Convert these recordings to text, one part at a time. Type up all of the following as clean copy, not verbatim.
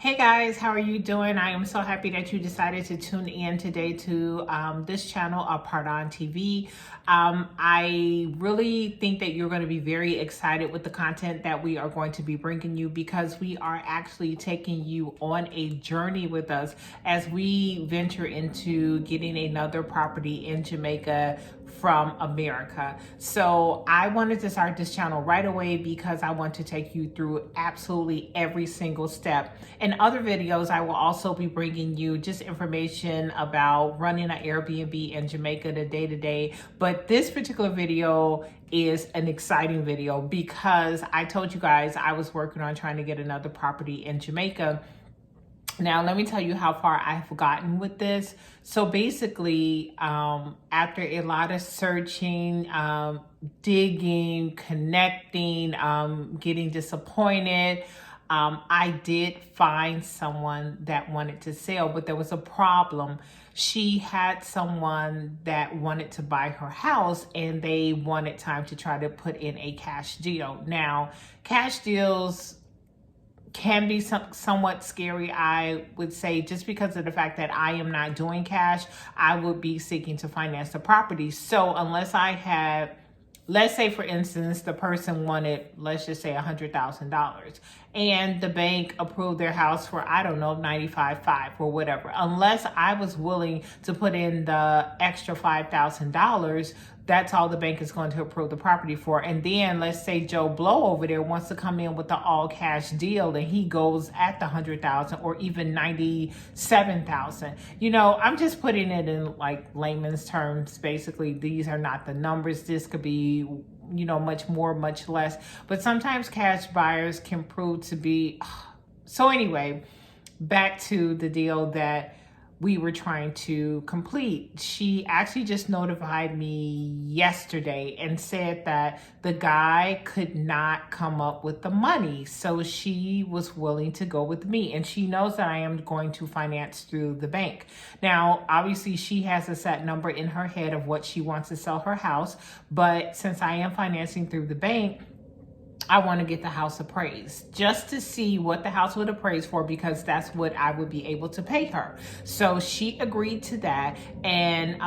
Hey guys, how are you doing? I am so happy that you decided to tune in today to this channel, Pardon TV. I really think that you're going to be very excited with the content that we are going to be bringing you, because we are actually taking you on a journey with us as we venture into getting another property in Jamaica from America. So I wanted to start this channel right away because I want to take you through absolutely every single step. In other videos, I will also be bringing you just information about running an Airbnb in Jamaica, the day-to-day. But this particular video is an exciting video because I told you guys I was working on trying to get another property in Jamaica. Now, let me tell you how far I've gotten with this. So basically, after a lot of searching, digging, connecting, getting disappointed, I did find someone that wanted to sell, but there was a problem. She had someone that wanted to buy her house and they wanted time to try to put in a cash deal. Now, cash deals can be somewhat scary, I would say, just because of the fact that I am not doing cash. I would be seeking to finance the property. So unless I had, let's say for instance, the person wanted, let's just say $100,000 and the bank approved their house for, I don't know, 95.5 or whatever. Unless I was willing to put in the extra $5,000, that's all the bank is going to approve the property for. And then let's say Joe Blow over there wants to come in with the all cash deal and he goes at the 100,000 or even 97,000. You know, I'm just putting it in like layman's terms. Basically, these are not the numbers. This could be, you know, much more, much less. But sometimes cash buyers can prove to be. So anyway, back to the deal that we were trying to complete. She actually just notified me yesterday and said that the guy could not come up with the money. So she was willing to go with me, and she knows that I am going to finance through the bank. Now, obviously she has a set number in her head of what she wants to sell her house, but since I am financing through the bank, I want to get the house appraised just to see what the house would appraise for, because that's what I would be able to pay her. So she agreed to that. And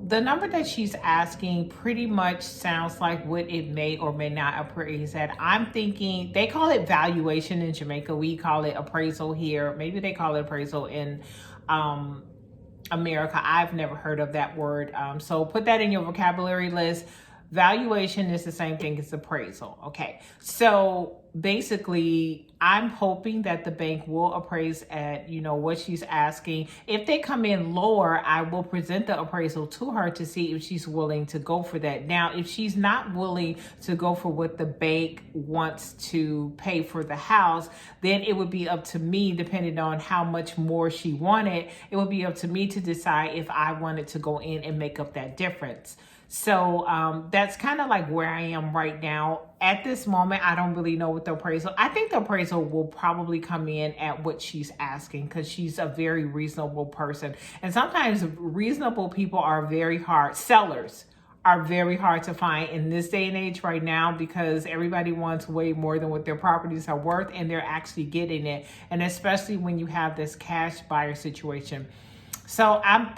the number that she's asking pretty much sounds like what it may or may not appraise at. I'm thinking, they call it valuation in Jamaica. We call it appraisal here. Maybe they call it appraisal in America. I've never heard of that word. So put that in your vocabulary list. Valuation is the same thing as appraisal. Okay, so basically I'm hoping that the bank will appraise at, you know, what she's asking. If they come in lower, I will present the appraisal to her to see if she's willing to go for that. Now, if she's not willing to go for what the bank wants to pay for the house, then it would be up to me, depending on how much more she wanted, it would be up to me to decide if I wanted to go in and make up that difference. So that's kind of like where I am right now. At this moment, I don't really know what the appraisal. I think the appraisal will probably come in at what she's asking, because she's a very reasonable person. And sometimes reasonable people are very hard. Sellers are very hard to find in this day and age right now, because everybody wants way more than what their properties are worth, and they're actually getting it. And especially when you have this cash buyer situation. So I'm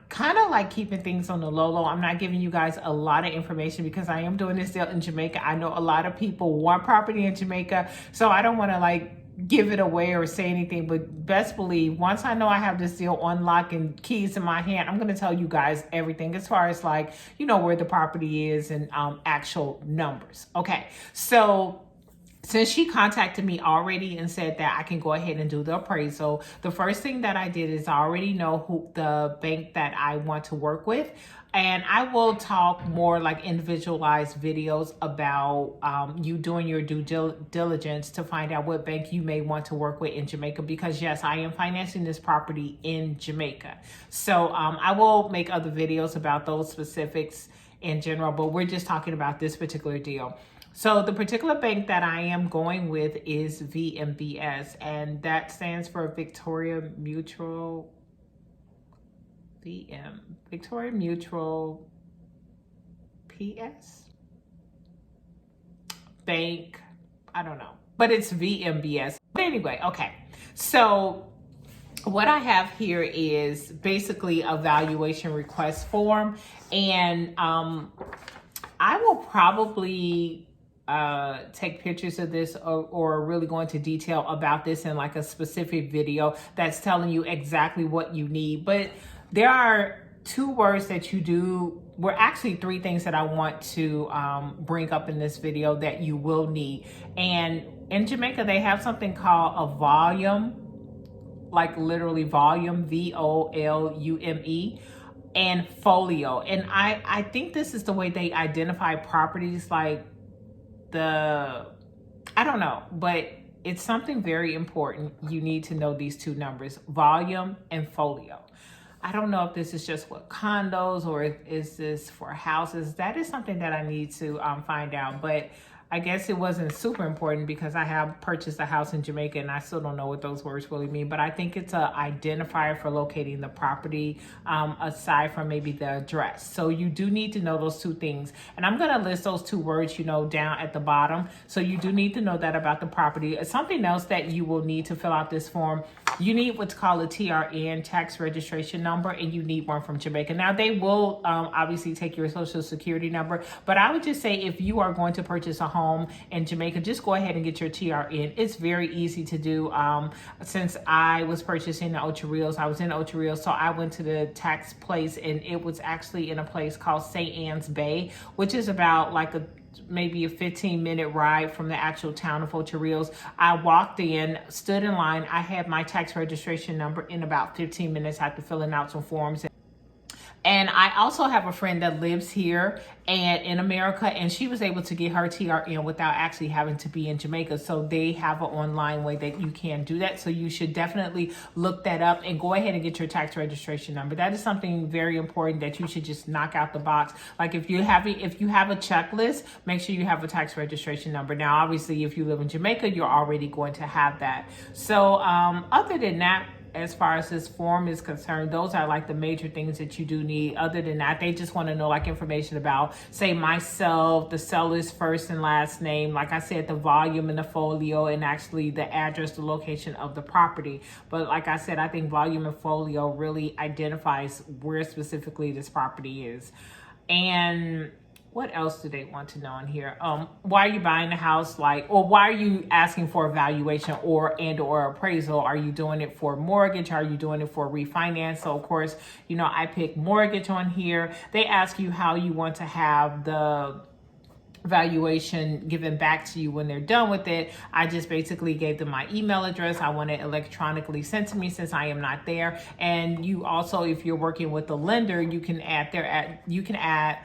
kind of like keeping things on the low. I'm not giving you guys a lot of information because I am doing this deal in Jamaica. I know a lot of people want property in Jamaica, so I don't want to like give it away or say anything, but best believe once I know I have this deal on lock and keys in my hand, I'm going to tell you guys everything as far as like, you know, where the property is and actual numbers. Okay, so since she contacted me already and said that I can go ahead and do the appraisal, the first thing that I did is I already know who the bank that I want to work with. And I will talk more like individualized videos about you doing your due diligence to find out what bank you may want to work with in Jamaica, because yes, I am financing this property in Jamaica. So I will make other videos about those specifics in general, but we're just talking about this particular deal. So the particular bank that I am going with is VMBS, and that stands for Victoria Mutual, Victoria Mutual PS Bank, I don't know. but it's VMBS. But anyway, okay. So what I have here is basically a valuation request form, and I will probably take pictures of this or really go into detail about this in like a specific video that's telling you exactly what you need. But there are two words that you do, well, actually three things that I want to bring up in this video that you will need. And in Jamaica, they have something called a volume, like literally volume, VOLUME, and folio. And I think this is the way they identify properties, like I don't know, but it's something very important. You need to know these two numbers, volume and folio. I don't know if this is just for condos or is this for houses. That is something that I need to find out. But I guess it wasn't super important because I have purchased a house in Jamaica and I still don't know what those words really mean. But I think it's an identifier for locating the property aside from maybe the address. So you do need to know those two things. And I'm going to list those two words, down at the bottom. So you do need to know that about the property. Something else that you will need to fill out this form, you need what's called a TRN, tax registration number, and you need one from Jamaica. Now, they will obviously take your social security number, but I would just say if you are going to purchase a home in Jamaica, just go ahead and get your TRN. It's very easy to do. Since I was purchasing the Ocho Rios, I was in Ocho Rios, so I went to the tax place, and it was actually in a place called St. Anne's Bay, which is about like maybe a 15-minute ride from the actual town of Ocho Rios. I walked in, stood in line. I had my tax registration number in about 15 minutes after filling out some forms. And I also have a friend that lives here and in America, and she was able to get her TRN without actually having to be in Jamaica. So they have an online way that you can do that. So you should definitely look that up and go ahead and get your tax registration number. That is something very important that you should just knock out the box. Like if you have a checklist, make sure you have a tax registration number. Now, obviously, if you live in Jamaica, you're already going to have that. So other than that, as far as this form is concerned, those are like the major things that you do need. Other than that, they just want to know like information about, say, myself, the seller's first and last name, like I said, the volume and the folio, and actually the address, the location of the property. But like I said, I think volume and folio really identifies where specifically this property is. And what else do they want to know in here? Why are you buying the house? Or why are you asking for a valuation or appraisal? Are you doing it for mortgage? Are you doing it for refinance? So of course, I pick mortgage on here. They ask you how you want to have the valuation given back to you when they're done with it. I just basically gave them my email address. I want it electronically sent to me since I am not there. And you also, if you're working with a lender, you can add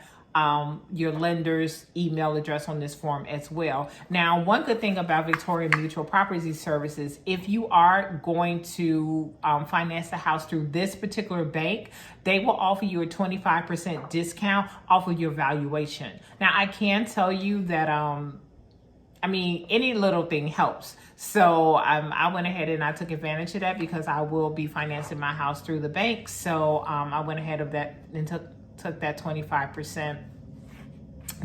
your lender's email address on this form as well. Now, one good thing about Victoria Mutual Property Services, if you are going to finance the house through this particular bank, they will offer you a 25% discount off of your valuation. Now, I can tell you that any little thing helps. So I went ahead and I took advantage of that because I will be financing my house through the bank. So I went ahead of that and took that 25%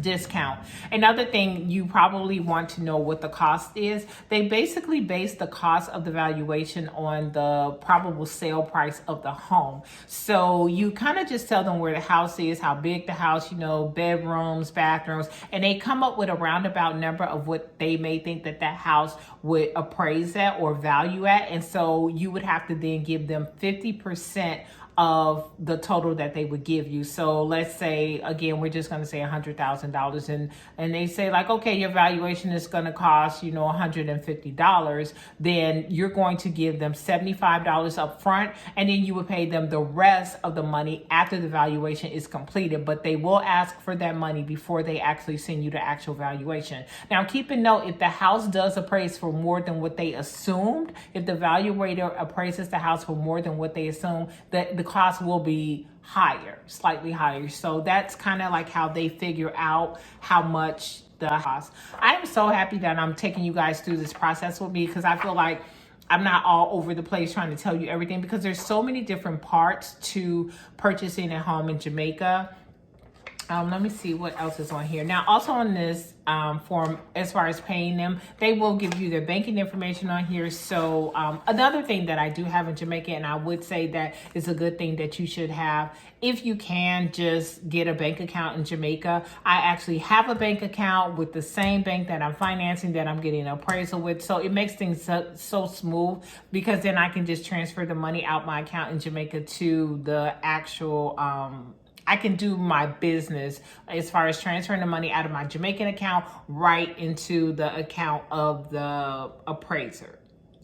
discount. Another thing, you probably want to know what the cost is. They basically base the cost of the valuation on the probable sale price of the home. So you kind of just tell them where the house is, how big the house, bedrooms, bathrooms, and they come up with a roundabout number of what they may think that house would appraise at or value at. And so you would have to then give them 50% of the total that they would give you. So let's say, again, we're just going to say $100,000, and they say like, okay, your valuation is going to cost, $150. Then you're going to give them $75 up front, and then you would pay them the rest of the money after the valuation is completed. But they will ask for that money before they actually send you the actual valuation. Now, keep in note, if the house does appraise for more than what they assumed, if the valuator appraises the house for more than what they assume, the cost will be higher, slightly higher. So that's kind of like how they figure out how much the cost. I am so happy that I'm taking you guys through this process with me, because I feel like I'm not all over the place trying to tell you everything, because there's so many different parts to purchasing a home in Jamaica. Let me see what else is on here. Now, also on this form, as far as paying them, they will give you their banking information on here. So another thing that I do have in Jamaica, and I would say that is a good thing that you should have, if you can just get a bank account in Jamaica. I actually have a bank account with the same bank that I'm financing, that I'm getting an appraisal with. So it makes things so smooth, because then I can just transfer the money out my account in Jamaica to the actual I can do my business as far as transferring the money out of my Jamaican account right into the account of the appraiser.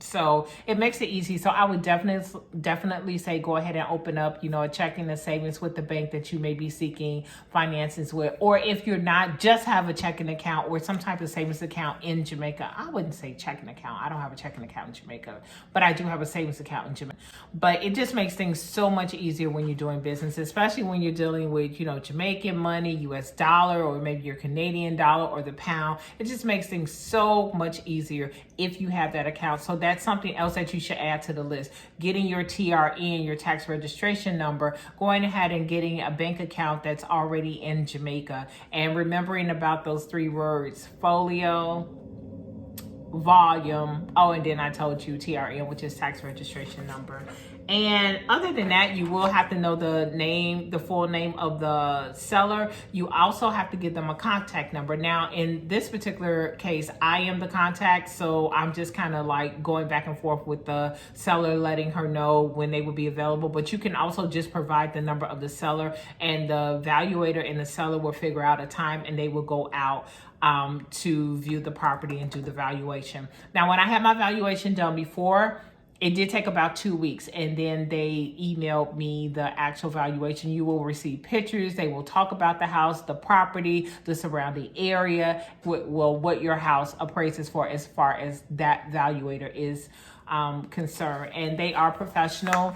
So it makes it easy. So I would definitely say go ahead and open up, a checking and savings with the bank that you may be seeking finances with. Or if you're not, just have a checking account or some type of savings account in Jamaica. I wouldn't say checking account. I don't have a checking account in Jamaica, but I do have a savings account in Jamaica. But it just makes things so much easier when you're doing business, especially when you're dealing with, Jamaican money, US dollar, or maybe your Canadian dollar or the pound. It just makes things so much easier if you have that account. So that's something else that you should add to the list. Getting your TRN, your tax registration number, going ahead and getting a bank account that's already in Jamaica, and remembering about those 3 words: folio, volume, and then I told you TRN, which is tax registration number. And other than that, you will have to know the full name of the seller. You also have to give them a contact number. Now, in this particular case, I am the contact, so I'm just kind of like going back and forth with the seller, letting her know when they will be available. But you can also just provide the number of the seller, and the valuator and the seller will figure out a time, and they will go out to view the property and do the valuation. Now, when I had my valuation done before, it did take about 2 weeks, and then they emailed me the actual valuation. You will receive pictures. They will talk about the house, the property, the surrounding area, what your house appraises for as far as that valuator is concerned. And they are professional.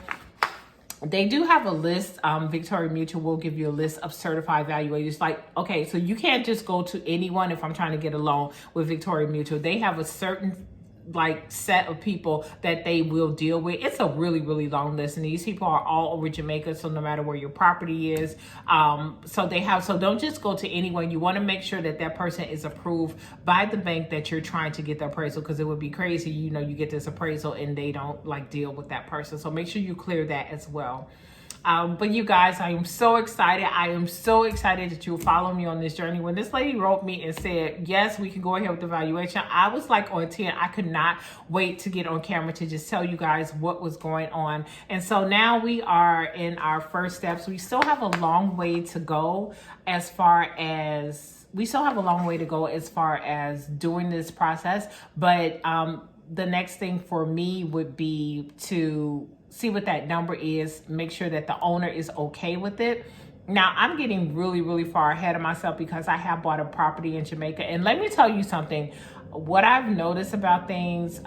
They do have a list. Victoria Mutual will give you a list of certified valuators. Okay, so you can't just go to anyone if I'm trying to get a loan with Victoria Mutual. They have a certain set of people that they will deal with. It's a really, really long list, and these people are all over Jamaica, so no matter where your property is, so don't just go to anyone. You want to make sure that that person is approved by the bank that you're trying to get the appraisal, because it would be crazy, you get this appraisal and they don't deal with that person. So make sure you clear that as well. But you guys, I am so excited. I am so excited that you follow me on this journey. When this lady wrote me and said, yes, we can go ahead with the valuation, I was on 10. I could not wait to get on camera to just tell you guys what was going on. And so now we are in our first steps. We still have a long way to go as far as doing this process. But the next thing for me would be to see what that number is, make sure that the owner is okay with it. Now, I'm getting really, really far ahead of myself because I have bought a property in Jamaica. And let me tell you something, what I've noticed about things,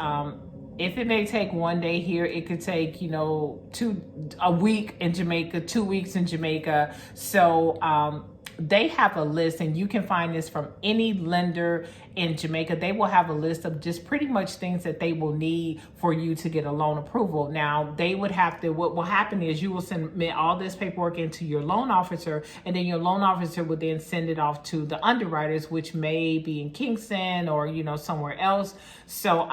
if it may take one day here, it could take, a week in Jamaica, 2 weeks in Jamaica. So they have a list, and you can find this from any lender in Jamaica. They will have a list of just pretty much things that they will need for you to get a loan approval. Now, what will happen is you will submit all this paperwork into your loan officer, and then your loan officer will then send it off to the underwriters, which may be in Kingston or, somewhere else. So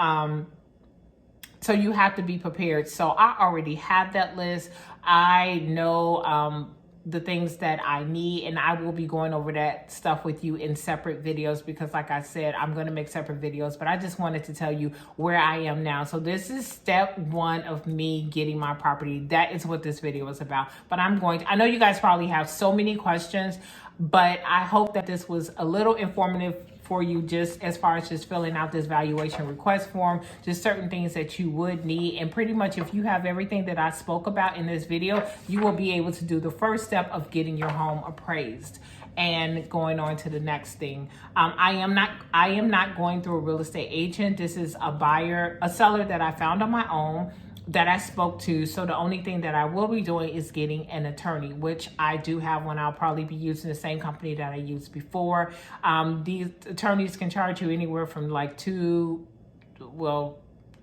you have to be prepared. So I already have that list. I know, the things that I need, and I will be going over that stuff with you in separate videos, because like I said, I'm going to make separate videos, but I just wanted to tell you where I am now. So this is step 1 of me getting my property. That is what this video is about. But I know you guys probably have so many questions, but I hope that this was a little informative for you, just as far as just filling out this valuation request form, just certain things that you would need. And pretty much if you have everything that I spoke about in this video, you will be able to do the first step of getting your home appraised and going on to the next thing. I am not going through a real estate agent. This is a seller that I found on my own, that I spoke to. So the only thing that I will be doing is getting an attorney, which I do have one. I'll probably be using the same company that I used before. These attorneys can charge you anywhere from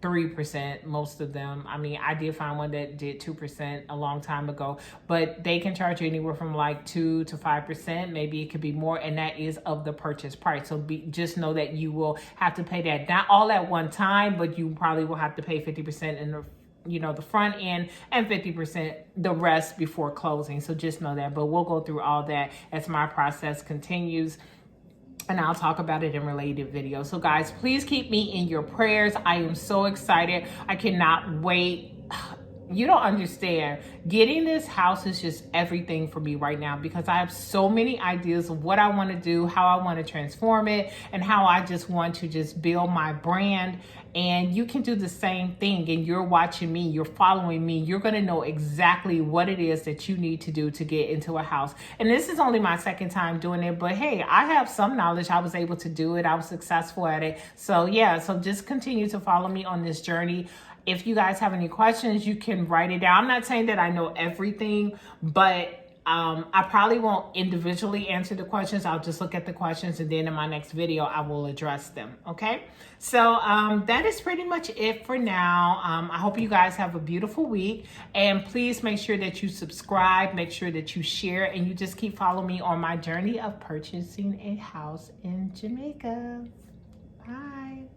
3%, most of them. I mean, I did find one that did 2% a long time ago, but they can charge you anywhere from like 2 to 5%. Maybe it could be more, and that is of the purchase price. So just know that you will have to pay that, not all at one time, but you probably will have to pay 50% in the front end and 50% the rest before closing. So just know that, but we'll go through all that as my process continues, and I'll talk about it in related videos. So guys, please keep me in your prayers. I am so excited. I cannot wait. You don't understand. Getting this house is just everything for me right now, because I have so many ideas of what I want to do, how I want to transform it, and how I just want to just build my brand. And you can do the same thing, and you're watching me, you're following me, you're going to know exactly what it is that you need to do to get into a house. And this is only my second time doing it, but hey, I have some knowledge. I was able to do it. I was successful at it. So yeah, so just continue to follow me on this journey. If you guys have any questions, you can write it down. I'm not saying that I know everything, but I probably won't individually answer the questions. I'll just look at the questions, and then in my next video, I will address them. Okay. So that is pretty much it for now. I hope you guys have a beautiful week, and please make sure that you subscribe, make sure that you share, and you just keep following me on my journey of purchasing a house in Jamaica. Bye.